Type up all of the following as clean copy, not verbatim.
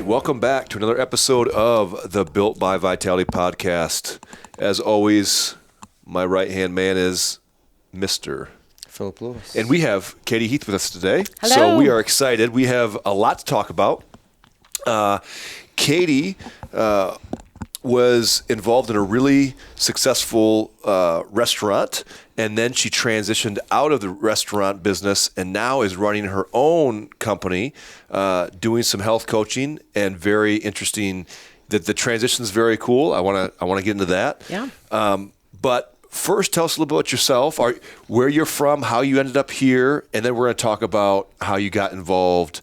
Welcome back to another episode of the Built by Vitality podcast. As always, my right-hand man is Mr. Philip Lewis. And we have Katie Heath with us today. Hello. So we are excited. We have a lot to talk about. Katie was involved in a really successful restaurant, and then she transitioned out of the restaurant business and now is running her own company, doing some health coaching, and very interesting. The transition is very cool. I want to get into that. Yeah. But first, tell us a little bit about yourself, where you're from, how you ended up here, and then we're going to talk about how you got involved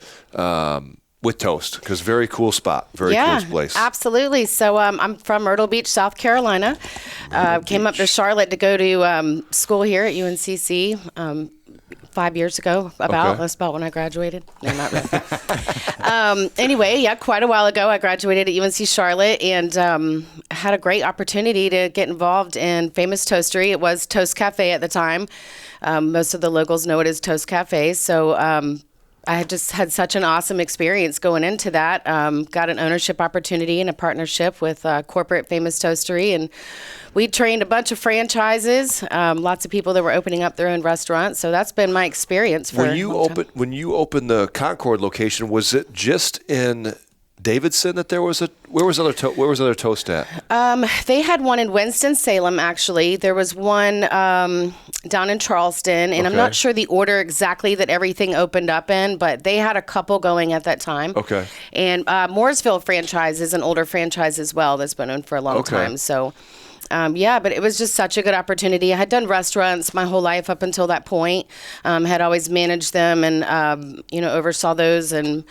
with Toast, because very cool spot, very cool place. Absolutely. So I'm from Myrtle Beach, South Carolina. Came up to Charlotte to go to school here at UNCC 5 years ago, That's about when I graduated. No, not really. Anyway, quite a while ago, I graduated at UNC Charlotte and had a great opportunity to get involved in Famous Toastery. It was Toast Cafe at the time. Most of the locals know it as Toast Cafe. So I just had such an awesome experience going into that. Got an ownership opportunity and a partnership with corporate Famous Toastery, and we trained a bunch of franchises. Lots of people that were opening up their own restaurants. So that's been my experience for when you opened the Concord location, was it just in Davidson that there was where was other Toast at? They had one in Winston-Salem, actually. There was one down in Charleston, and I'm not sure the order exactly that everything opened up in, but they had a couple going at that time. Okay. And Mooresville franchise is an older franchise as well that's been owned for a long time. So, but it was just such a good opportunity. I had done restaurants my whole life up until that point. Had always managed them and, oversaw those and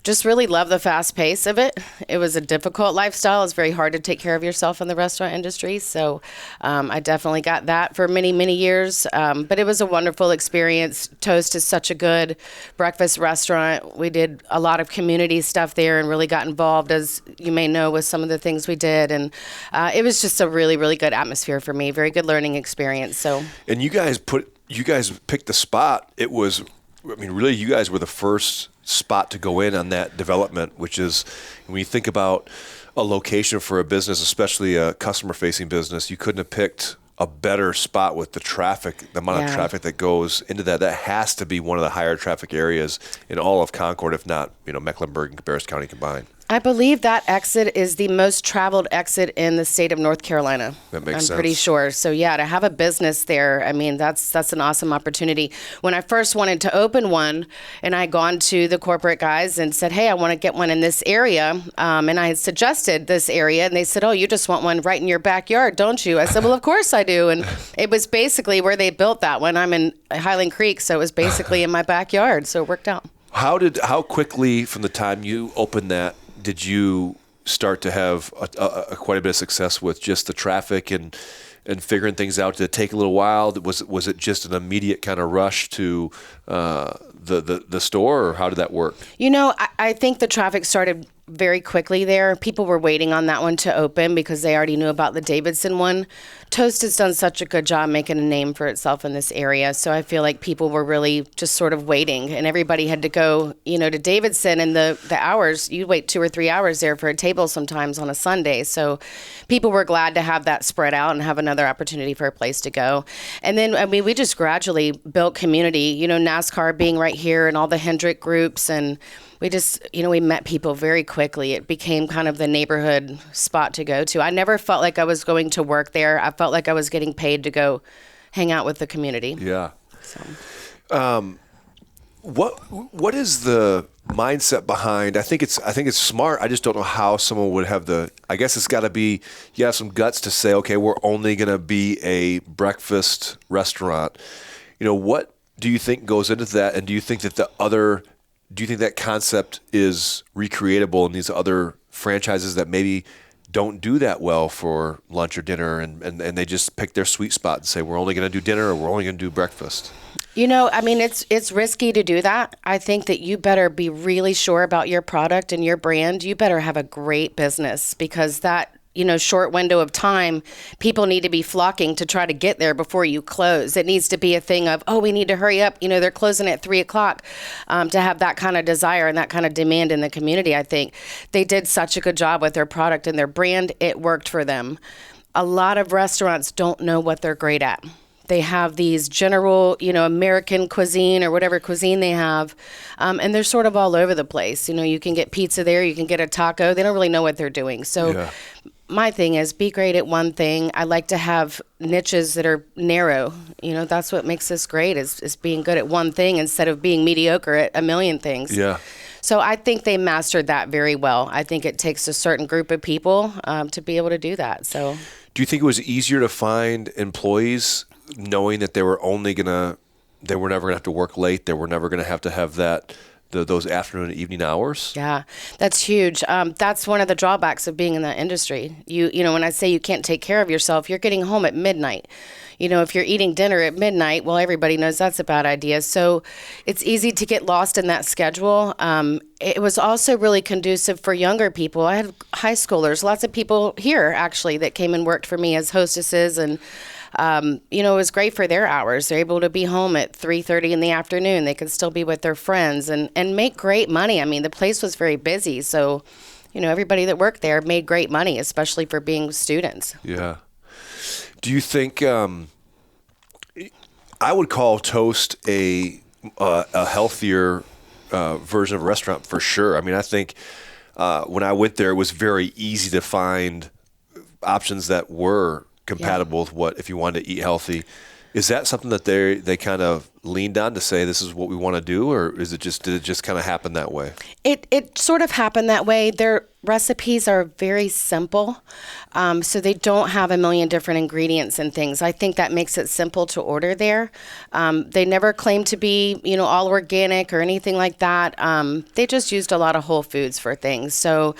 just really loved the fast pace of it. It was a difficult lifestyle. It's very hard to take care of yourself in the restaurant industry. So I definitely got that for many, many years. But it was a wonderful experience. Toast is such a good breakfast restaurant. We did a lot of community stuff there and really got involved, as you may know, with some of the things we did. And it was just a really, really good atmosphere for me. Very good learning experience. So. And you guys picked the spot. It was, really, you guys were the first spot to go in on that development, which is, when you think about a location for a business, especially a customer-facing business, you couldn't have picked a better spot with the traffic, the amount of traffic that goes into that. That has to be one of the higher traffic areas in all of Concord, if not, Mecklenburg and Cabarrus County combined. I believe that exit is the most traveled exit in the state of North Carolina. That makes sense. I'm pretty sure. So to have a business there, that's an awesome opportunity. When I first wanted to open one, and I had gone to the corporate guys and said, hey, I want to get one in this area, and I had suggested this area, and they said, oh, you just want one right in your backyard, don't you? I said, well, of course I do. And it was basically where they built that one. I'm in Highland Creek, so it was basically in my backyard, so it worked out. How quickly from the time you opened that did you start to have quite a bit of success with just the traffic and figuring things out? Did it take a little while? Was it just an immediate kind of rush to the store, or how did that work? I think the traffic started very quickly there. People were waiting on that one to open because they already knew about the Davidson one. Toast has done such a good job making a name for itself in this area. So I feel like people were really just sort of waiting, and everybody had to go, to Davidson, and the hours, you wait 2 or 3 hours there for a table sometimes on a Sunday. So people were glad to have that spread out and have another opportunity for a place to go. And then, we just gradually built community, NASCAR being right here and all the Hendrick groups, and we just, we met people very quickly. It became kind of the neighborhood spot to go to. I never felt like I was going to work there. I felt like I was getting paid to go hang out with the community. Yeah. So. What is the mindset behind? I think it's smart. I just don't know how someone would have I guess it's got to be, you have some guts to say, okay, we're only going to be a breakfast restaurant. What do you think goes into that? And do you think that that concept is recreatable in these other franchises that maybe don't do that well for lunch or dinner, and they just pick their sweet spot and say, we're only going to do dinner or we're only going to do breakfast. I mean, it's risky to do that. I think that you better be really sure about your product and your brand. You better have a great business, because that, short window of time, people need to be flocking to try to get there before you close. It needs to be a thing of, we need to hurry up. They're closing at 3:00, to have that kind of desire and that kind of demand in the community. I think they did such a good job with their product and their brand. It worked for them. A lot of restaurants don't know what they're great at. They have these general, American cuisine or whatever cuisine they have, and they're sort of all over the place. You can get pizza there, you can get a taco. They don't really know what they're doing. So my thing is, be great at one thing. I like to have niches that are narrow. That's what makes us great, is being good at one thing instead of being mediocre at a million things. Yeah. So I think they mastered that very well. I think it takes a certain group of people to be able to do that. So, do you think it was easier to find employees knowing that they were never going to have to work late, they were never going to have that those afternoon and evening hours? Yeah, that's huge. That's one of the drawbacks of being in that industry. When I say you can't take care of yourself, you're getting home at midnight. If you're eating dinner at midnight, well, everybody knows that's a bad idea. So it's easy to get lost in that schedule. It was also really conducive for younger people. I had high schoolers, lots of people here actually that came and worked for me as hostesses, and it was great for their hours. They're able to be home at 3:30 in the afternoon. They could still be with their friends and make great money. I mean, the place was very busy. So, everybody that worked there made great money, especially for being students. Yeah. Do you think, I would call Toast a healthier version of a restaurant for sure. I mean, I think when I went there, it was very easy to find options that were compatible with what, if you wanted to eat healthy. Is that something that they kind of leaned on to say, this is what we want to do, or did it just kind of happen that way? It sort of happened that way. Their recipes are very simple, so they don't have a million different ingredients and things. I think that makes it simple to order there. They never claim to be, all organic or anything like that. They just used a lot of whole foods for things. So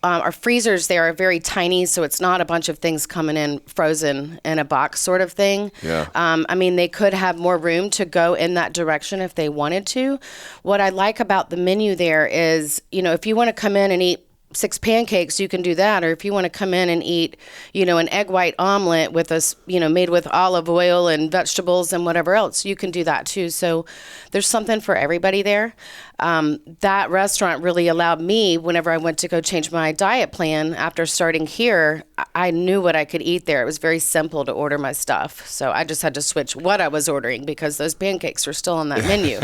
our freezers there are very tiny, so it's not a bunch of things coming in frozen in a box sort of thing. Yeah. I mean, they could have more room to go in that direction if they wanted to. What I like about the menu there is, if you want to come in and eat 6 pancakes, you can do that. Or if you want to come in and eat, an egg white omelet with made with olive oil and vegetables and whatever else, you can do that too. So there's something for everybody there. That restaurant really allowed me, whenever I went to go change my diet plan after starting here, I knew what I could eat there. It was very simple to order my stuff. So I just had to switch what I was ordering because those pancakes were still on that menu.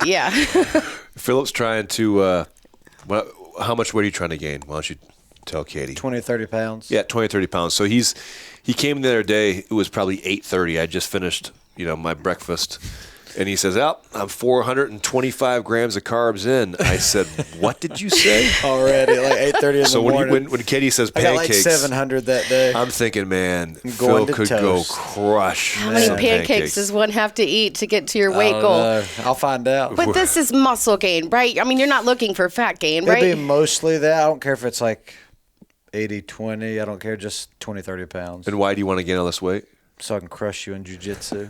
Yeah. Philip's trying to, how much weight are you trying to gain? Why don't you tell Katie? 20 or 30 pounds. Yeah, 20 or 30 pounds. So he came the other day, it was probably 8:30. I just finished, my breakfast. And he says, I'm 425 grams of carbs in. I said, what did you say? Already, like 8:30 in the morning. So when Katie says I got like pancakes, 700 that day. I'm thinking, man, Going Phil to could toast. go crush. How many some pancakes does one have to eat to get to your weight goal? I'll find out. But this is muscle gain, right? I mean, you're not looking for fat gain, right? It'd be mostly that. I don't care if it's like 80-20. I don't care, just 20-30 pounds. And why do you want to gain all this weight? So I can crush you in jiu-jitsu.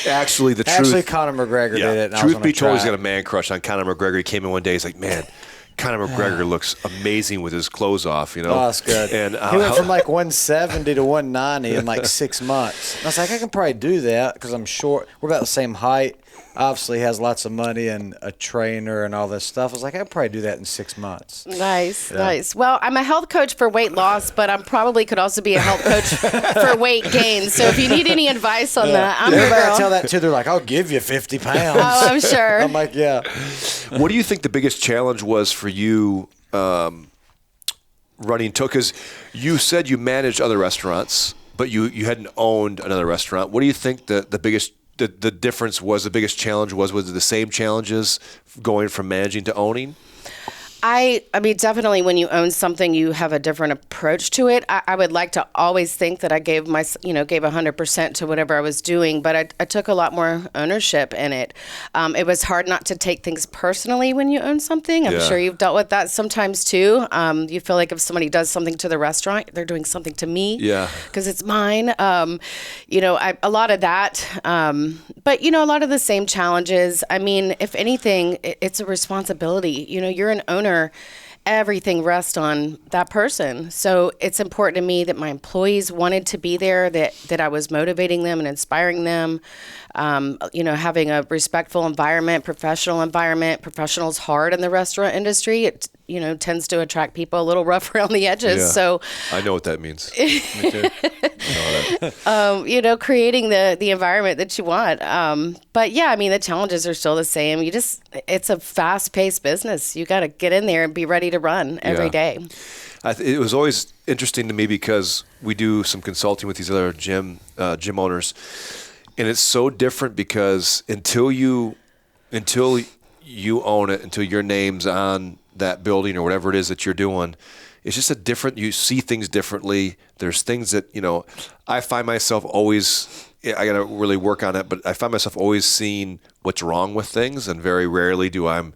Actually, Conor McGregor did it. Truth be told, he's got a man crush on Conor McGregor. He came in one day. He's like, man, Conor McGregor looks amazing with his clothes off. Oh, that's good. And he went from like 170 to 190 in like 6 months. And I was like, I can probably do that because I'm short. We're about the same height. Obviously, he has lots of money and a trainer and all this stuff. I was like, I could probably do that in 6 months. Nice. Well, I'm a health coach for weight loss, but I probably could also be a health coach for weight gain. So if you need any advice on that, I'm your Everybody girl. I tell that to, they're like, I'll give you 50 pounds. Oh, I'm sure. I'm like, yeah. What do you think the biggest challenge was for you running Because you said you managed other restaurants, but you hadn't owned another restaurant. What do you think the biggest the difference was, the biggest challenge was? Was it the same challenges going from managing to owning? I mean, definitely when you own something, you have a different approach to it. I would like to always think that I gave 100% to whatever I was doing, but I took a lot more ownership in it. It was hard not to take things personally when you own something. I'm sure you've dealt with that sometimes too. You feel like if somebody does something to the restaurant, they're doing something to me. Yeah. Because it's mine. A lot of that. But, a lot of the same challenges. I mean, if anything, it's a responsibility. You're an owner. Everything rests on that person. So it's important to me that my employees wanted to be there, that I was motivating them and inspiring them. Having a respectful environment, professional environment. Professional's hard in the restaurant industry. It tends to attract people a little rough around the edges. Yeah. So I know what that means. Me too. Creating the environment that you want. But yeah, I mean, the challenges are still the same. It's a fast-paced business. You got to get in there and be ready to run every day. It was always interesting to me because we do some consulting with these other gym owners, and it's so different because until you own it, until your name's on that building or whatever it is that you're doing, it's just you see things differently. There's things that, I find myself always, I got to really work on it, but I find myself always seeing what's wrong with things. And very rarely do I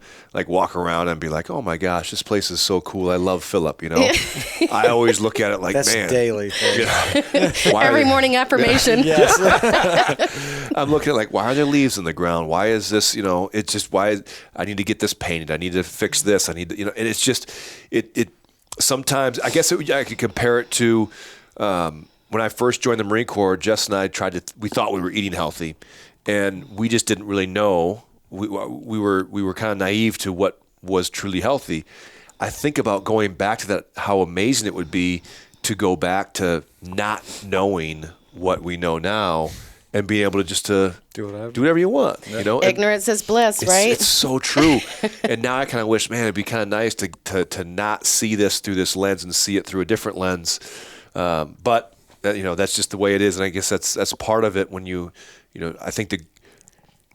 walk around and be like, oh my gosh, this place is so cool. I love Philip, I always look at it like, that's man. daily. Every morning affirmation. Yes. I'm looking at why are there leaves in the ground? Why is this, it's just why I need to get this painted. I need to fix this. I need to, and it's just, it sometimes, I guess I could compare it to when I first joined the Marine Corps. Jess and I we thought we were eating healthy, and we just didn't really know. We were kind of naive to what was truly healthy. I think about going back to that, how amazing it would be to go back to not knowing what we know now and being able to just do whatever you want. Ignorance is bliss, right? It's so true. And now I kind of wish, man, it'd be kind of nice to not see this through this lens and see it through a different lens. But that's just the way it is, and I guess that's part of it. When I think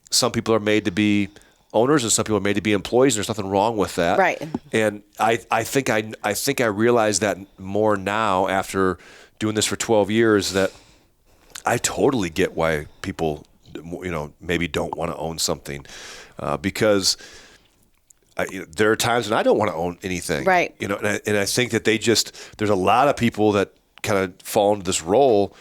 some people are made to be owners, and some people are made to be employees. There's nothing wrong with that, right? And I think I realize that more now after doing this for 12 years that I totally get why people maybe don't want to own something because there are times when I don't want to own anything, right? And I think that there's a lot of people that kind of fall into this role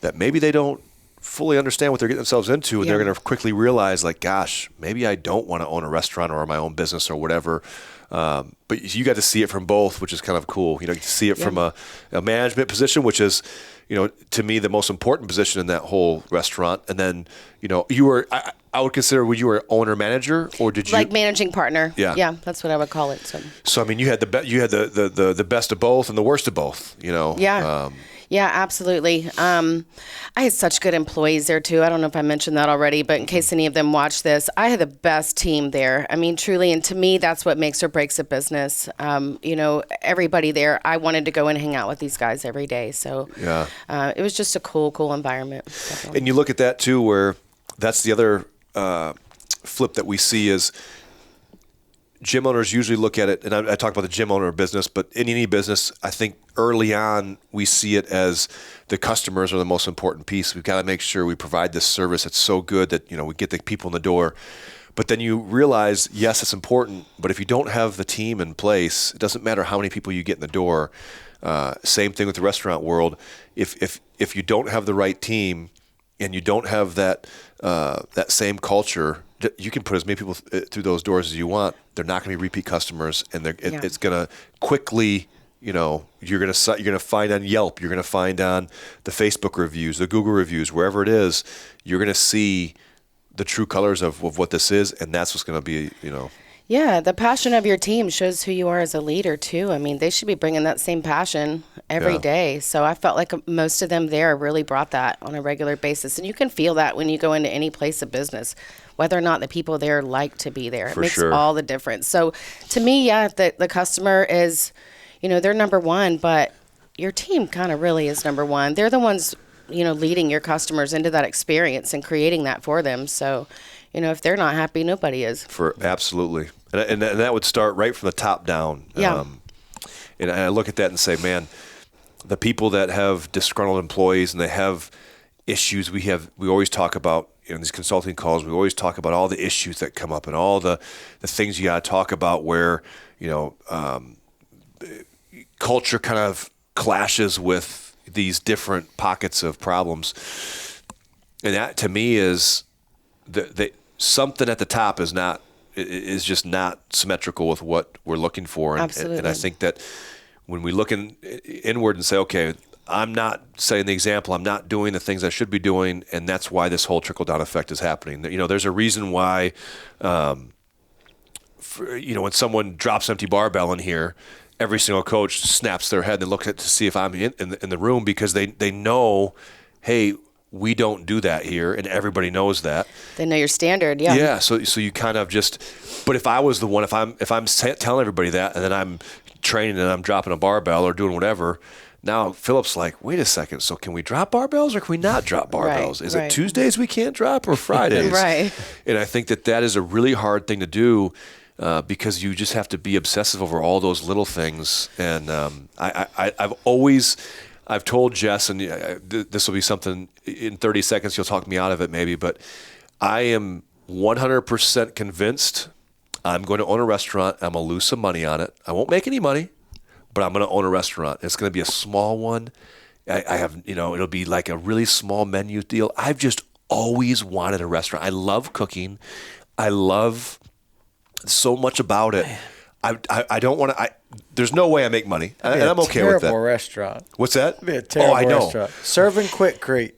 that maybe they don't fully understand what they're getting themselves into, and they're going to quickly realize, gosh, maybe I don't want to own a restaurant or my own business or whatever. But you got to see it from both, which is kind of cool. You see it from a management position, which is, to me, the most important position in that whole restaurant. And then, I would consider, you were owner manager, or did you managing partner? Yeah, that's what I would call it. So I mean, you had the best of both and the worst of both. Yeah. Yeah, absolutely. I had such good employees there too. I don't know if I mentioned that already, but in case any of them watch this, I had the best team there. I mean, truly, and to me, that's what makes or breaks a business. Everybody there, I wanted to go and hang out with these guys every day. So it was just a cool environment. Definitely. And you look at that too, where that's the other flip that we see is gym owners usually look at it, and I talk about the gym owner business, but in any business, I think early on we see it as the customers are the most important piece. We've got to make sure we provide this service that's so good that we get the people in the door. But then you realize, yes, it's important, but if you don't have the team in place, it doesn't matter how many people you get in the door. Same thing with the restaurant world. If you don't have the right team and you don't have that same culture, you can put as many people through those doors as you want. They're not going to be repeat customers, and it's going to quickly, you're going to find on Yelp, you're going to find on the Facebook reviews, the Google reviews, wherever it is, you're going to see the true colors of what this is, and that's what's going to be, Yeah, the passion of your team shows who you are as a leader too. I mean, they should be bringing that same passion every day. So I felt like most of them there really brought that on a regular basis. And you can feel that when you go into any place of business, whether or not the people there like to be there. It makes all the difference. So to me, the customer is, they're number one, but your team kind of really is number one. They're the ones, leading your customers into that experience and creating that for them. So, if they're not happy, nobody is. Absolutely. and that would start right from the top down. Yeah. And I look at that and say, man, the people that have disgruntled employees and they have issues, we always talk about in these consulting calls, we always talk about all the issues that come up and all the things you got to talk about where, culture kind of clashes with these different pockets of problems. And that to me is something at the top is just not symmetrical with what we're looking for. Absolutely. And I think that when we look inward and say, okay, I'm not setting the example, I'm not doing the things I should be doing, and that's why this whole trickle-down effect is happening. There's a reason why, when someone drops an empty barbell in here, every single coach snaps their head and they look to see if I'm in the room, because they know, hey, we don't do that here, and everybody knows that. They know your standard, yeah. Yeah, so you kind of just. But if I was the one, if I'm telling everybody that, and then I'm training and I'm dropping a barbell or doing whatever. Now Philip's like, wait a second. So can we drop barbells or can we not drop barbells? Is it Tuesdays we can't drop or Fridays? Right. And I think that is a really hard thing to do because you just have to be obsessive over all those little things. And I've told Jess, and this will be something in 30 seconds. You'll talk me out of it maybe, but I am 100% convinced I'm going to own a restaurant. I'm going to lose some money on it. I won't make any money, but I'm going to own a restaurant. It's going to be a small one. I have, it'll be like a really small menu deal. I've just always wanted a restaurant. I love cooking. I love so much about it. I don't want to. There's no way I make money, and I'm okay with that. Terrible restaurant. What's that? It'd be a terrible I know. restaurant. Serving Quick-Crete.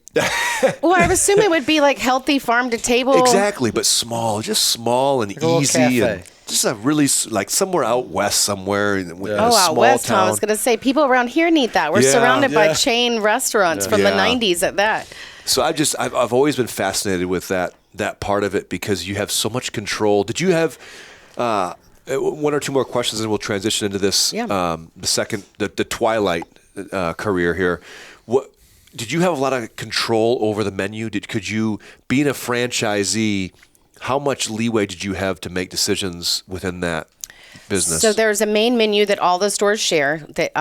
Well, I would assume it would be like healthy farm to table. Exactly, but small, just small and like easy, and cafe. just a really like somewhere out west, somewhere in a Out small west, town. I was going to say, people around here need that. We're surrounded by chain restaurants from the 90s at that. So I've always been fascinated with that part of it because you have so much control. Did you have one or two more questions, and we'll transition into this? Yeah. The Twilight career here. What did you have a lot of control over the menu? Could you, being a franchisee, how much leeway did you have to make decisions within that business? So there's a main menu that all the stores share. That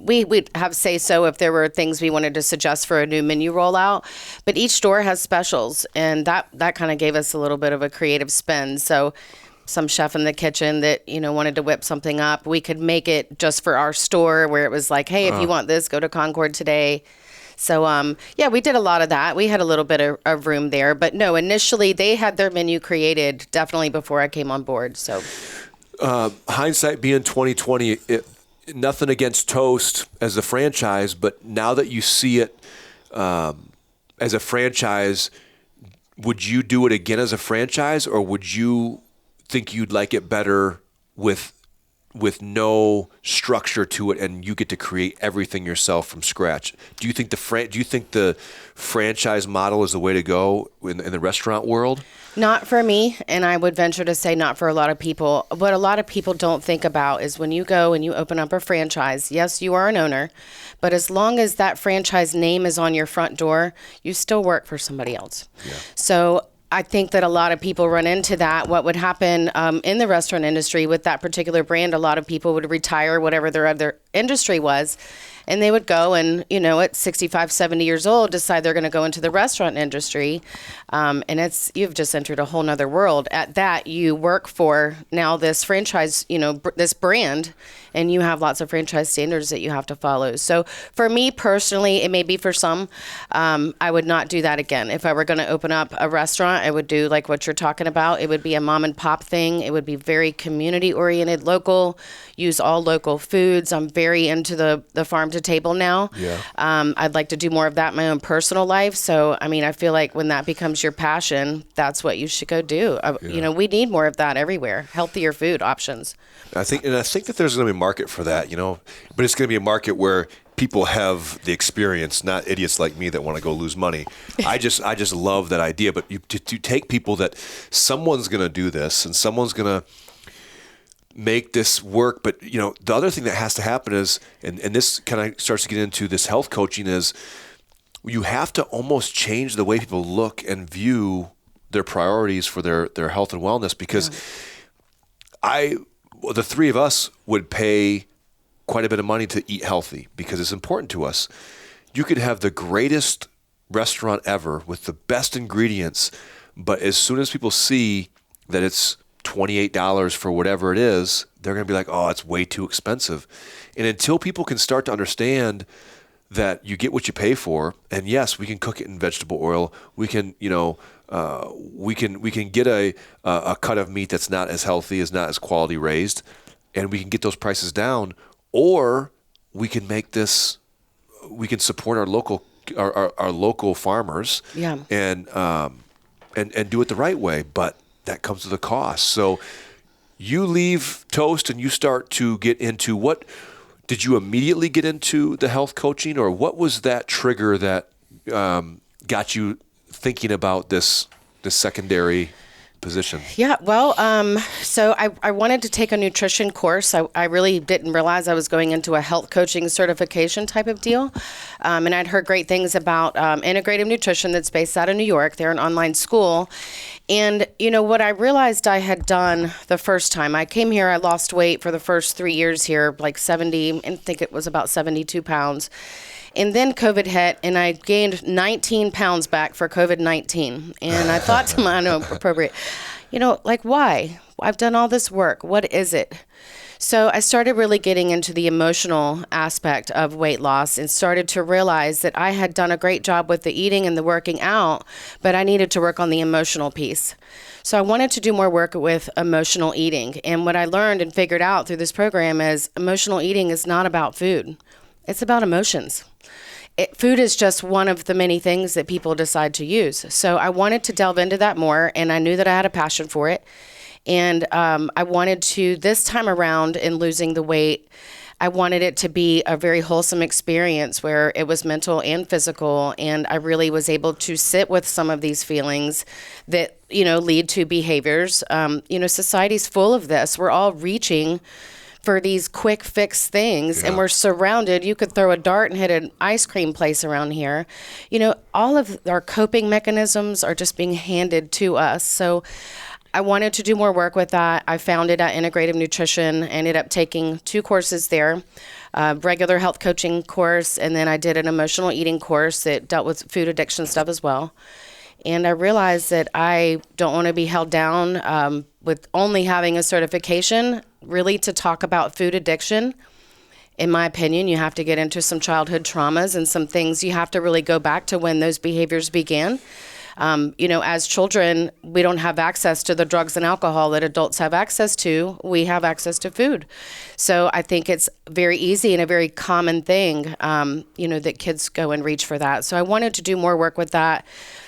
we'd have say-so if there were things we wanted to suggest for a new menu rollout. But each store has specials, and that kind of gave us a little bit of a creative spin. So some chef in the kitchen that wanted to whip something up, we could make it just for our store, where it was like, hey, if you want this, go to Concord today. So, we did a lot of that. We had a little bit of room there. But no, initially they had their menu created definitely before I came on board. So, hindsight being 2020, nothing against Toast as a franchise, but now that you see it as a franchise, would you do it again as a franchise, or would you think you'd like it better with no structure to it, and you get to create everything yourself from scratch? Do you think the franchise model is the way to go in the restaurant world? Not for me, and I would venture to say not for a lot of people. What a lot of people don't think about is when you go and you open up a franchise, yes, you are an owner, but as long as that franchise name is on your front door, you still work for somebody else. Yeah. So I think that a lot of people run into that. What would happen in the restaurant industry with that particular brand, a lot of people would retire whatever their other industry was, and they would go and, at 65, 70 years old, decide they're going to go into the restaurant industry. And you've just entered a whole nother world. At that, you work for now this franchise, this brand, and you have lots of franchise standards that you have to follow. So for me personally, it may be for some, I would not do that again. If I were going to open up a restaurant, I would do like what you're talking about. It would be a mom and pop thing. It would be very community oriented, local, use all local foods. I'm very into the farm to table now. Yeah. I'd like to do more of that in my own personal life. So, I feel like when that becomes your passion, that's what you should go do. We need more of that everywhere. Healthier food options. I think that there's going to be a market for that, but it's going to be a market where people have the experience, not idiots like me that want to go lose money. I just love that idea. But to take people that someone's going to do this and someone's going to make this work. But, the other thing that has to happen is, and this kind of starts to get into this health coaching, is you have to almost change the way people look and view their priorities for their health and wellness, because the three of us would pay quite a bit of money to eat healthy because it's important to us. You could have the greatest restaurant ever with the best ingredients, but as soon as people see that it's $28 for whatever it is, they're going to be like, oh, it's way too expensive. And until people can start to understand that you get what you pay for, and yes, we can cook it in vegetable oil. We can, we can get a cut of meat that's not as healthy, is not as quality raised, and we can get those prices down. Or we can make this, we can support our local farmers, and do it the right way. But that comes with a cost. So you leave Toast and you start to get into what. Did you immediately get into the health coaching, or what was that trigger that got you thinking about this secondary position? Yeah, well, so I wanted to take a nutrition course. I really didn't realize I was going into a health coaching certification type of deal. And I'd heard great things about integrative nutrition that's based out of New York. They're an online school. And, what I realized I had done the first time I came here, I lost weight for the first 3 years here, like 70, I think it was about 72 pounds. And then COVID hit, and I gained 19 pounds back for COVID-19. And I thought to myself, I know, appropriate, why? I've done all this work. What is it? So I started really getting into the emotional aspect of weight loss and started to realize that I had done a great job with the eating and the working out, but I needed to work on the emotional piece. So I wanted to do more work with emotional eating. And what I learned and figured out through this program is emotional eating is not about food. It's about emotions. Food is just one of the many things that people decide to use. So I wanted to delve into that more, and I knew that I had a passion for it. And I wanted to, this time around in losing the weight, I wanted it to be a very wholesome experience where it was mental and physical, and I really was able to sit with some of these feelings that, lead to behaviors. Society's full of this. We're all reaching for these quick fix things, and we're surrounded. You could throw a dart and hit an ice cream place around here. All of our coping mechanisms are just being handed to us. So I wanted to do more work with that. I found it at Integrative Nutrition, ended up taking 2 courses there, a regular health coaching course, and then I did an emotional eating course that dealt with food addiction stuff as well. And I realized that I don't want to be held down with only having a certification, really, to talk about food addiction. In my opinion, you have to get into some childhood traumas and some things. You have to really go back to when those behaviors began. As children, we don't have access to the drugs and alcohol that adults have access to. We have access to food. So I think it's very easy and a very common thing, that kids go and reach for that. So I wanted to do more work with that,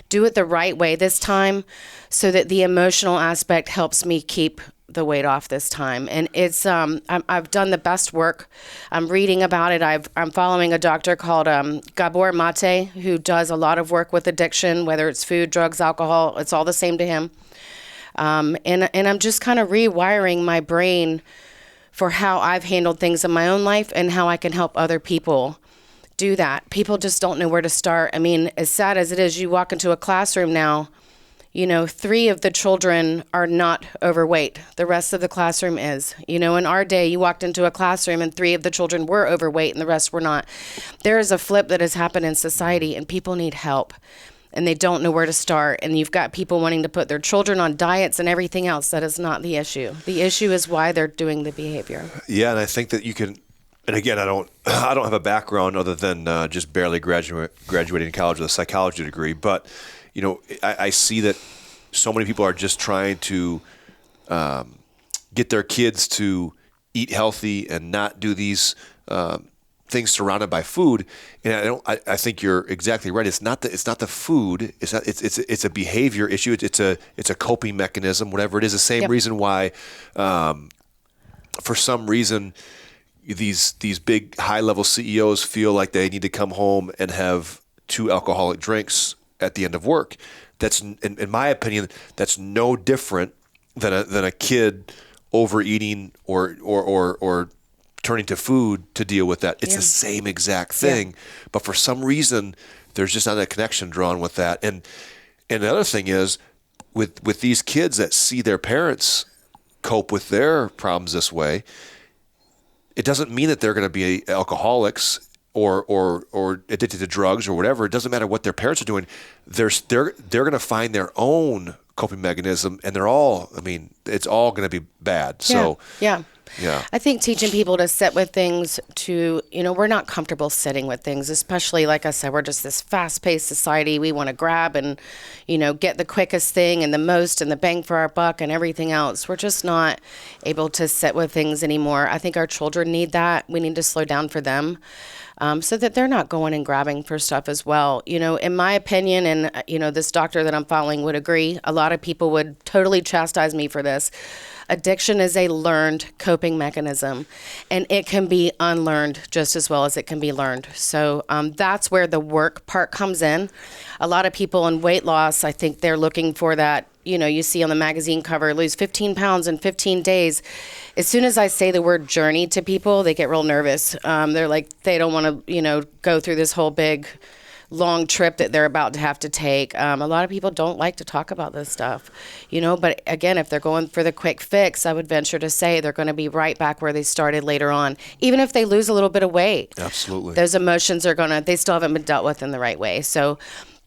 do it the right way this time so that the emotional aspect helps me keep the weight off this time. And it's I've done the best work. I'm reading about it. I'm following a doctor called Gabor Mate, who does a lot of work with addiction, whether it's food, drugs, alcohol. It's all the same to him. And I'm just kind of rewiring my brain for how I've handled things in my own life and how I can help other people do that. People just don't know where to start. I mean, as sad as it is, you walk into a classroom now, 3 of the children are not overweight. The rest of the classroom is. In our day, you walked into a classroom and 3 of the children were overweight and the rest were not. There is a flip that has happened in society, and people need help, and they don't know where to start. And you've got people wanting to put their children on diets and everything else. That is not the issue. The issue is why they're doing the behavior. Yeah, and I think that you can. And again, I don't have a background other than just barely graduating college with a psychology degree, but I see that so many people are just trying to get their kids to eat healthy and not do these things surrounded by food. And I think you're exactly right. It's not the food. It's a behavior issue. It's a coping mechanism. Whatever it is, the same reason why, for some reason, these big high-level CEOs feel like they need to come home and have 2 alcoholic drinks at the end of work. That's, in my opinion, that's no different than a kid overeating or turning to food to deal with that. It's the same exact thing, but for some reason, there's just not a connection drawn with that. And the other thing is, with these kids that see their parents cope with their problems this way, it doesn't mean that they're going to be alcoholics or addicted to drugs or whatever. It doesn't matter what their parents are doing. They're going to find their own coping mechanism, and it's all going to be bad. So yeah. Yeah. I think teaching people to sit with things we're not comfortable sitting with things, especially, like I said, we're just this fast-paced society. We want to grab and, get the quickest thing and the most and the bang for our buck and everything else. We're just not able to sit with things anymore. I think our children need that. We need to slow down for them. So that they're not going and grabbing for stuff as well. In my opinion, and, this doctor that I'm following would agree, a lot of people would totally chastise me for this. Addiction is a learned coping mechanism, and it can be unlearned just as well as it can be learned. So that's where the work part comes in. A lot of people in weight loss, I think they're looking for that, you see on the magazine cover, lose 15 pounds in 15 days. As soon as I say the word journey to people, they get real nervous. They're like, they don't want to, go through this whole big long trip that they're about to have to take. A lot of people don't like to talk about this stuff, but again, if they're going for the quick fix, I would venture to say they're going to be right back where they started later on, even if they lose a little bit of weight. Absolutely. Those emotions they still haven't been dealt with in the right way. So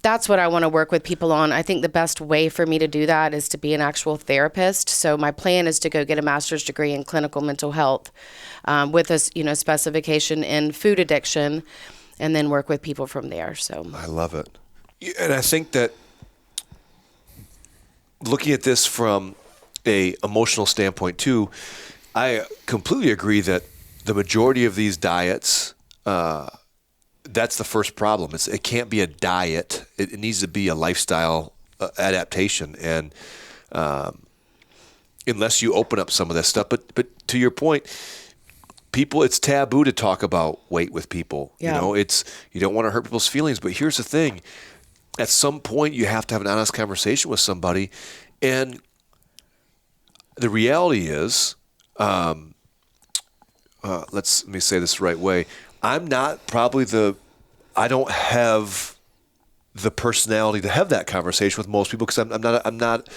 that's what I want to work with people on. I think the best way for me to do that is to be an actual therapist. So my plan is to go get a master's degree in clinical mental health with a specification in food addiction, and then work with people from there. So I love it. And I think that looking at this from a emotional standpoint too, I completely agree that the majority of these diets, that's the first problem. It can't be a diet. It needs to be a lifestyle adaptation. And unless you open up some of this stuff, but to your point, people, it's taboo to talk about weight with people. Yeah. You don't want to hurt people's feelings. But here's the thing: at some point, you have to have an honest conversation with somebody, and the reality is, let me say this the right way. I'm not probably I don't have the personality to have that conversation with most people because I'm not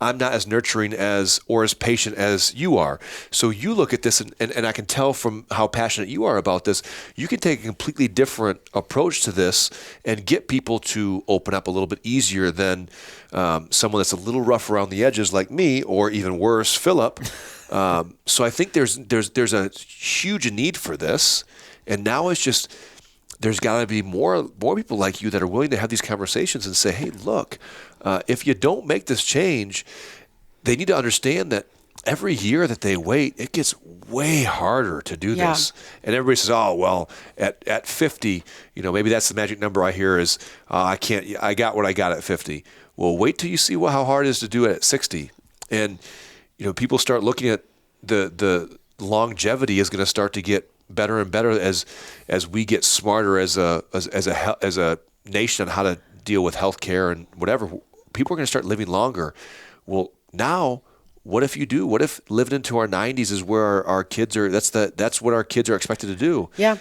as nurturing or as patient as you are. So you look at this and I can tell from how passionate you are about this, you can take a completely different approach to this and get people to open up a little bit easier than someone that's a little rough around the edges like me, or even worse, Philip. So I think there's a huge need for this. And now it's just, there's got to be more people like you that are willing to have these conversations and say, hey, look, if you don't make this change, they need to understand that every year that they wait, it gets way harder to do this. And everybody says, oh, well, at 50, maybe that's the magic number I hear is, I got what I got at 50. Well, wait till you see how hard it is to do it at 60. And, people start looking at the longevity is going to start to get better and better as we get smarter as a nation on how to deal with healthcare and whatever. People are going to start living longer. Well, now, what if you do? What if living into our 90s is where our kids are? That's what our kids are expected to do. Yeah.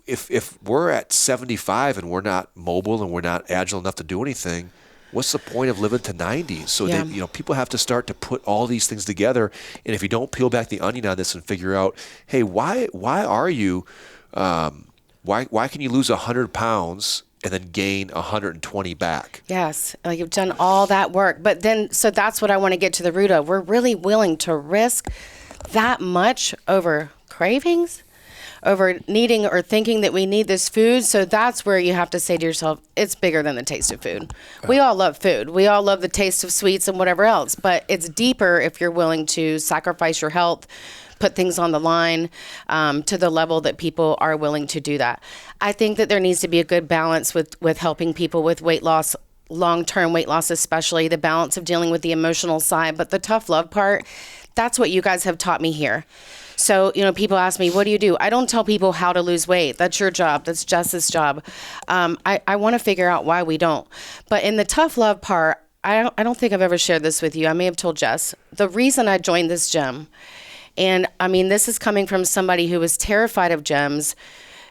If we're at 75 and we're not mobile and we're not agile enough to do anything, what's the point of living to 90? So people have to start to put all these things together. And if you don't peel back the onion on this and figure out, hey, why are you, why can you lose 100 pounds and then gain 120 back? Yes, you've done all that work. But then, so that's what I want to get to the root of. We're really willing to risk that much over cravings, over needing or thinking that we need this food. So that's where you have to say to yourself, it's bigger than the taste of food. We all love food. We all love the taste of sweets and whatever else, but it's deeper if you're willing to sacrifice your health, put things on the line to the level that people are willing to do that. I think that there needs to be a good balance with helping people with weight loss, long-term weight loss, especially the balance of dealing with the emotional side, but the tough love part, that's what you guys have taught me here. So, people ask me, what do you do? I don't tell people how to lose weight. That's your job. That's Jess's job. I want to figure out why we don't. But in the tough love part, I don't think I've ever shared this with you. I may have told Jess. The reason I joined this gym, and this is coming from somebody who was terrified of gyms,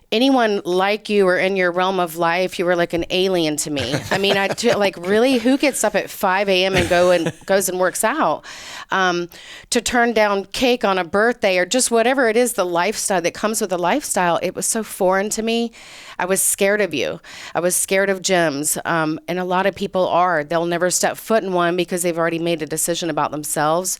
anyone like you or in your realm of life, you were like an alien to me. I mean, like, really, who gets up at 5 a.m. and goes and works out? To turn down cake on a birthday or just whatever it is, the lifestyle that comes with the lifestyle, it was so foreign to me. I was scared of you. I was scared of gyms. And a lot of people are. They'll never step foot in one because they've already made a decision about themselves.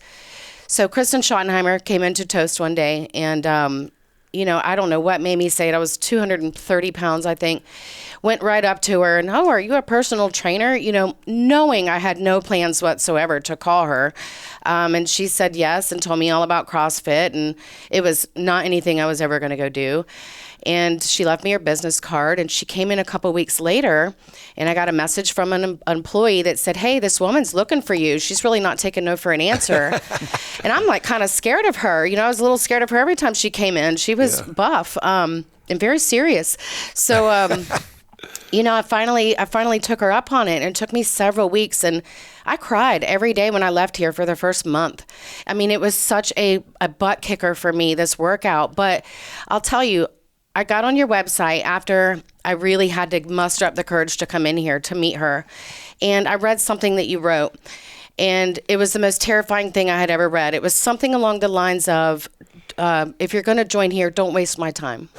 So Kristen Schottenheimer came into Toast one day, and you know, I don't know what made me say it. I was 230 pounds, I think. Went right up to her and, oh, are you a personal trainer? You know, knowing I had no plans whatsoever to call her. And she said yes and told me all about CrossFit. And it was not anything I was ever going to go do. And she left me her business card, and she came in a couple weeks later, and I got a message from an employee that said, hey, this woman's looking for you. She's really not taking no for an answer. And I'm like kind of scared of her. You know, I was a little scared of her every time she came in. She was buff and very serious. So, you know, I finally took her up on it, and it took me several weeks, and I cried every day when I left here for the first month. I mean, it was such a butt kicker for me, this workout. But I'll tell you, I got on your website after I really had to muster up the courage to come in here to meet her. And I read something that you wrote, and it was the most terrifying thing I had ever read. It was something along the lines of, if you're going to join here, don't waste my time.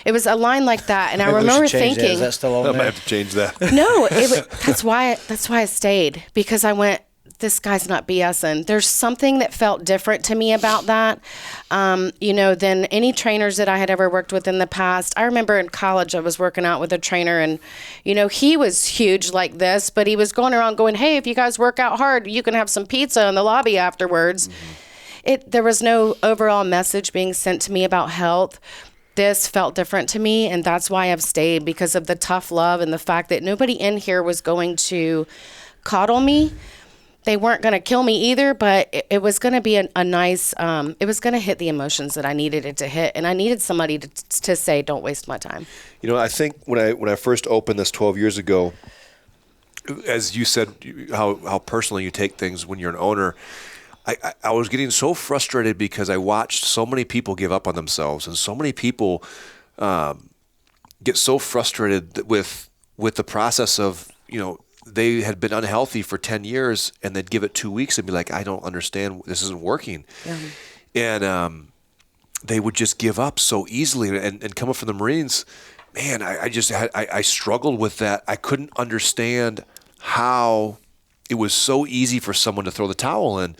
It was a line like that. And I remember thinking, is that still on I there? might have to change that. no, that's why I stayed, because I went, this guy's not BSing. There's something that felt different to me about that, you know, than any trainers that I had ever worked with in the past. I remember in college I was working out with a trainer, and, you know, he was huge like this, but he was going around going, hey, if you guys work out hard, you can have some pizza in the lobby afterwards. Mm-hmm. There was no overall message being sent to me about health. This felt different to me, and that's why I've stayed, because of the tough love and the fact that nobody in here was going to coddle me. They weren't going to kill me either, but it was going to be a nice, it was going to hit the emotions that I needed it to hit. And I needed somebody to say, don't waste my time. You know, I think when I first opened this 12 years ago, as you said, how personally you take things when you're an owner, I was getting so frustrated because I watched so many people give up on themselves, and so many people get so frustrated with the process of, you know, they had been unhealthy for 10 years, and they'd give it 2 weeks and be like, I don't understand. This isn't working. Yeah. And they would just give up so easily. And coming from the Marines, man, I struggled with that. I couldn't understand how it was so easy for someone to throw the towel in.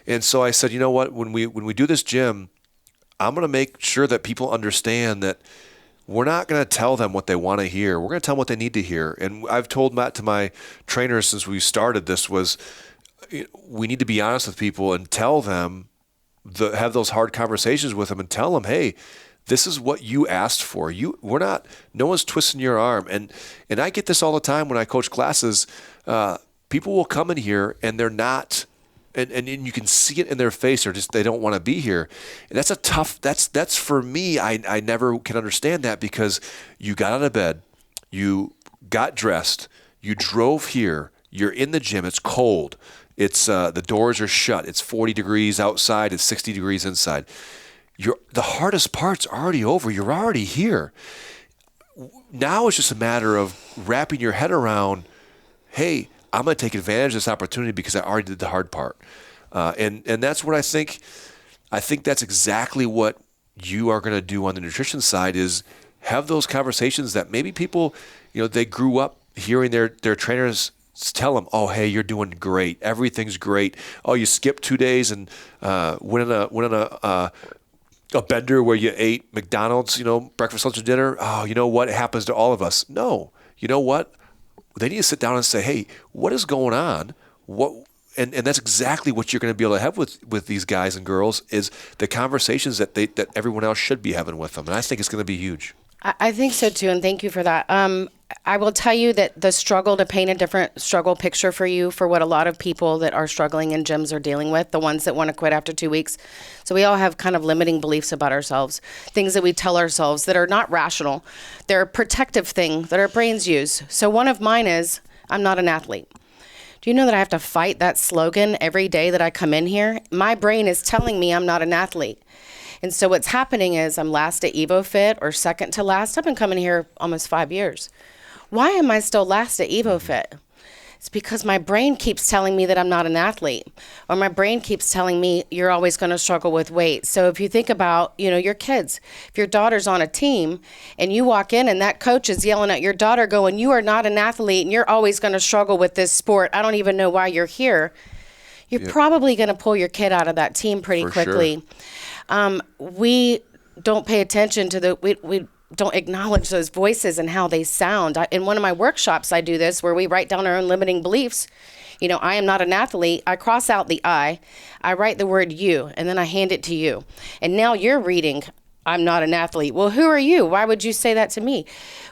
And so I said, you know what, when we do this gym, I'm going to make sure that people understand that we're not going to tell them what they want to hear. We're going to tell them what they need to hear. And I've told Matt to my trainers since we started this was, we need to be honest with people and tell them, have those hard conversations with them and tell them, hey, this is what you asked for. No one's twisting your arm. And I get this all the time when I coach classes. People will come in here and they're not, and you can see it in their face, or just they don't want to be here. And that's that's for me, I never can understand that, because you got out of bed, you got dressed, you drove here, you're in the gym, it's cold, it's the doors are shut, it's 40 degrees outside, it's 60 degrees inside. The hardest part's already over, you're already here. Now it's just a matter of wrapping your head around, hey, I'm going to take advantage of this opportunity because I already did the hard part. And that's what I think. I think that's exactly what you are going to do on the nutrition side, is have those conversations that maybe people, you know, they grew up hearing their trainers tell them, oh, hey, you're doing great. Everything's great. Oh, you skipped 2 days and went on a bender where you ate McDonald's, you know, breakfast, lunch, and dinner. Oh, you know what? It happens to all of us. No. You know what? They need to sit down and say, hey, what is going on? And that's exactly what you're going to be able to have with these guys and girls, is the conversations that everyone else should be having with them. And I think it's going to be huge. I think so too, and thank you for that. I will tell you that the struggle, to paint a different struggle picture for you, for what a lot of people that are struggling in gyms are dealing with, the ones that want to quit after 2 weeks. So we all have kind of limiting beliefs about ourselves, things that we tell ourselves that are not rational. They're a protective thing that our brains use. So one of mine is, I'm not an athlete. Do you know that I have to fight that slogan every day that I come in here? My brain is telling me I'm not an athlete. And so what's happening is I'm last at EvoFit or second to last. I've been coming here almost 5 years. Why am I still last at EvoFit? It's because my brain keeps telling me that I'm not an athlete, or my brain keeps telling me you're always going to struggle with weight. So if you think about, your kids, if your daughter's on a team and you walk in and that coach is yelling at your daughter going, you are not an athlete and you're always going to struggle with this sport. I don't even know why you're here. You're probably going to pull your kid out of that team pretty quickly. Sure. We don't pay attention to we don't acknowledge those voices and how they sound. In one of my workshops, I do this where we write down our own limiting beliefs. I am not an athlete. I cross out the I write the word you, and then I hand it to you. And now you're reading, I'm not an athlete. Well, who are you? Why would you say that to me?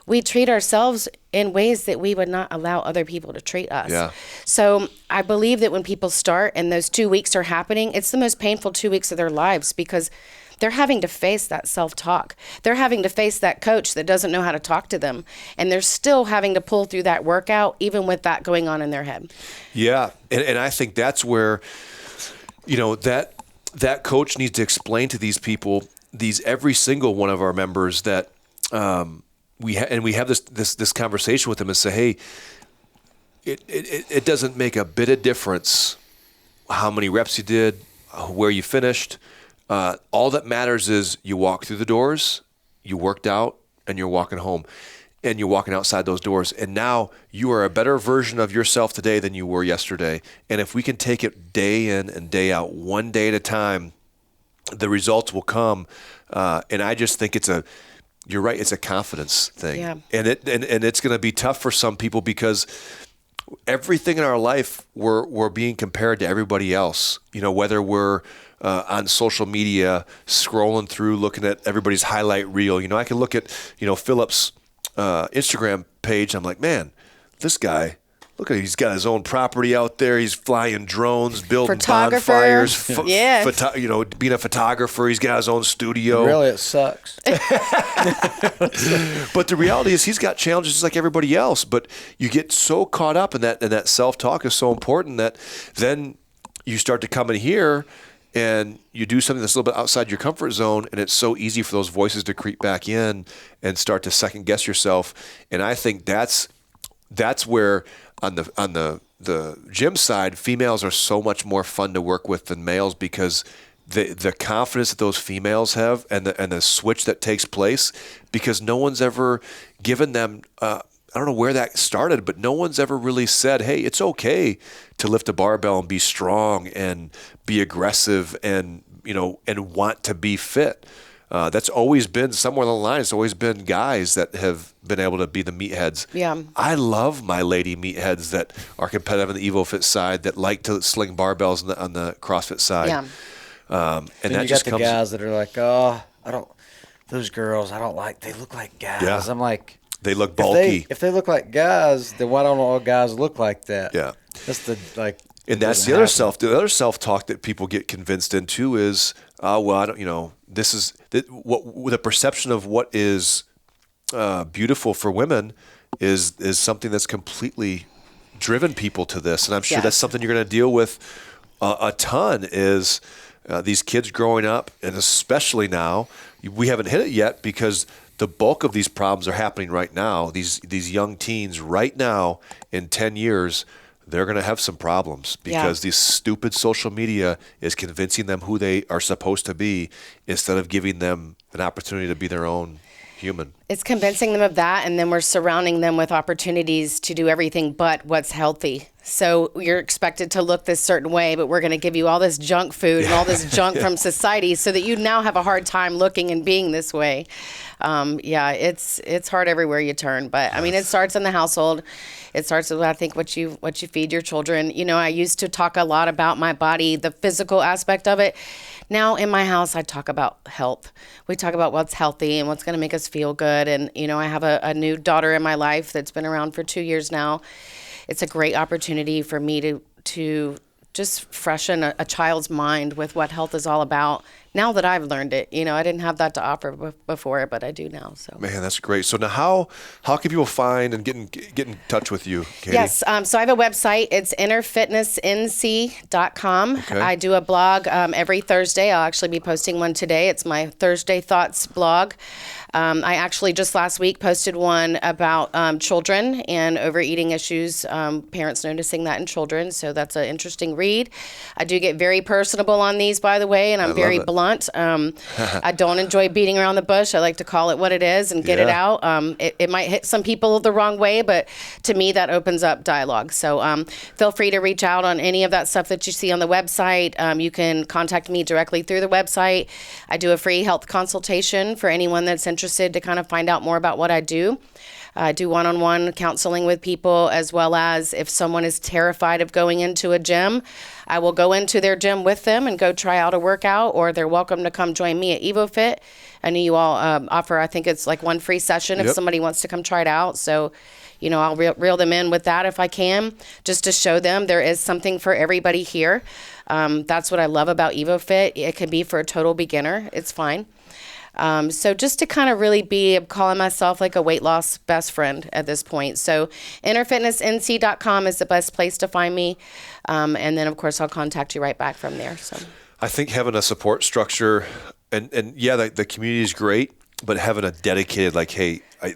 We treat ourselves in ways that we would not allow other people to treat us. Yeah. So I believe that when people start and those 2 weeks are happening, it's the most painful 2 weeks of their lives because they're having to face that self-talk. They're having to face that coach that doesn't know how to talk to them. And they're still having to pull through that workout, even with that going on in their head. Yeah. And I think that's where, that coach needs to explain to these people, every single one of our members that we have this conversation with them and say, hey, it doesn't make a bit of difference how many reps you did, where you finished. All that matters is you walk through the doors, you worked out, and you're walking home, and you're walking outside those doors. And now you are a better version of yourself today than you were yesterday. And if we can take it day in and day out, one day at a time, the results will come. And I just think you're right, it's a confidence thing. Yeah. And it's going to be tough for some people because everything in our life we're being compared to everybody else. Whether we're on social media, scrolling through, looking at everybody's highlight reel. I can look at, Philip's Instagram page. I'm like, man, this guy, look at he's got his own property out there. He's flying drones, building bonfires. Being a photographer. He's got his own studio. Really, it sucks. But the reality is he's got challenges just like everybody else. But you get so caught up in that, and that self-talk is so important that then you start to come in here and you do something that's a little bit outside your comfort zone, and it's so easy for those voices to creep back in and start to second guess yourself. And I think that's where on the gym side, females are so much more fun to work with than males because the confidence that those females have and the switch that takes place, because no one's ever given them I don't know where that started, but no one's ever really said, hey, it's okay to lift a barbell and be strong and be aggressive and want to be fit. That's always been somewhere along the line. It's always been guys that have been able to be the meatheads. Yeah. I love my lady meatheads that are competitive on the EvoFit side, that like to sling barbells on the CrossFit side. Yeah. And that you just got the guys that are like, those girls, I don't like, they look like guys. Yeah. I'm like, they look bulky. If they look like guys, then why don't all guys look like that? Yeah. That's and that's the other self-talk that people get convinced into is, I don't, this is what the perception of what is beautiful for women is something that's completely driven people to this. And I'm sure that's something you're going to deal with a ton is these kids growing up, and especially now, we haven't hit it yet because the bulk of these problems are happening right now. These young teens right now in 10 years, they're going to have some problems because this stupid social media is convincing them who they are supposed to be instead of giving them an opportunity to be their own human. It's convincing them of that, and then we're surrounding them with opportunities to do everything but what's healthy. So you're expected to look this certain way, but we're going to give you all this junk food and all this junk from society so that you now have a hard time looking and being this way. It's hard everywhere you turn. But, I mean, it starts in the household. It starts with, I think, what you feed your children. I used to talk a lot about my body, the physical aspect of it. Now in my house, I talk about health. We talk about what's healthy and what's going to make us feel good. And, I have a new daughter in my life that's been around for 2 years now. It's a great opportunity for me to just freshen a child's mind with what health is all about, now that I've learned it. I didn't have that to offer before, but I do now. So Man, that's great. So now how can people find and get in touch with you, Katie? Yes, so I have a website. It's innerfitnessnc.com. Okay. I do a blog every Thursday. I'll actually be posting one today. It's my Thursday Thoughts blog. I actually just last week posted one about children and overeating issues, parents noticing that in children. So that's an interesting read. I do get very personable on these, by the way, and I'm very blunt. I don't enjoy beating around the bush. I like to call it what it is and get it out. It might hit some people the wrong way, but to me, that opens up dialogue. So feel free to reach out on any of that stuff that you see on the website. You can contact me directly through the website. I do a free health consultation for anyone that's interested to kind of find out more about what I do. I do one-on-one counseling with people, as well as if someone is terrified of going into a gym, I will go into their gym with them and go try out a workout, or they're welcome to come join me at EvoFit. I know you all offer, I think it's like one free session if somebody wants to come try it out. So, I'll reel them in with that if I can, just to show them there is something for everybody here. That's what I love about EvoFit. It can be for a total beginner. It's fine. So just to kind of really I'm calling myself like a weight loss best friend at this point. So innerfitnessnc.com is the best place to find me. And then, of course, I'll contact you right back from there. So I think having a support structure and the community is great, but having a dedicated, like, hey, I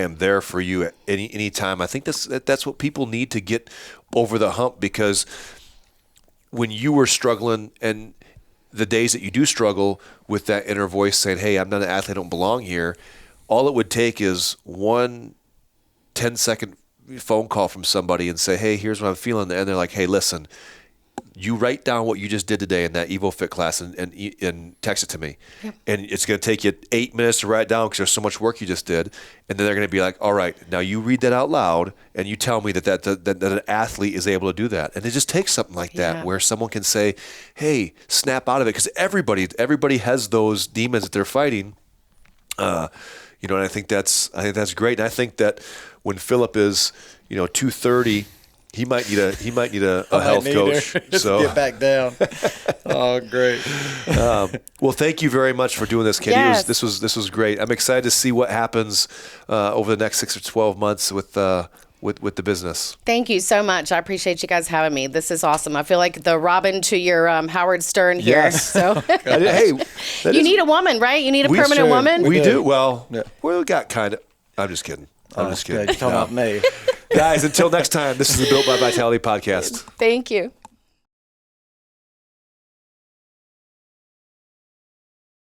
am there for you at any time. I think that's what people need to get over the hump, because when you were struggling and the days that you do struggle with that inner voice saying, hey, I'm not an athlete, I don't belong here, all it would take is one 10-second phone call from somebody and say, hey, here's what I'm feeling. And they're like, hey, listen, you write down what you just did today in that EvoFit class and text it to me. Yep. And it's going to take you 8 minutes to write it down because there's so much work you just did. And then they're going to be like, all right, now you read that out loud and you tell me that an athlete is able to do that. And it just takes something like that where someone can say, hey, snap out of it. Because everybody has those demons that they're fighting. And I think that's great. And I think that when Philip is, 230, he might need a health coach. So get back down. Oh, great. Well, thank you very much for doing this, Katie. Yes. This was great. I'm excited to see what happens over the next 6 or 12 months with the business. thank you so much. I appreciate you guys having me. This is awesome. I feel like the Robin to your Howard Stern here. Yes. So Hey, you need a woman, right? You need a permanent woman. We do. Well, we got kind of. I'm just kidding. I'm just kidding. You're talking about me. Guys, until next time, this is the Built by Vitality podcast. Thank you.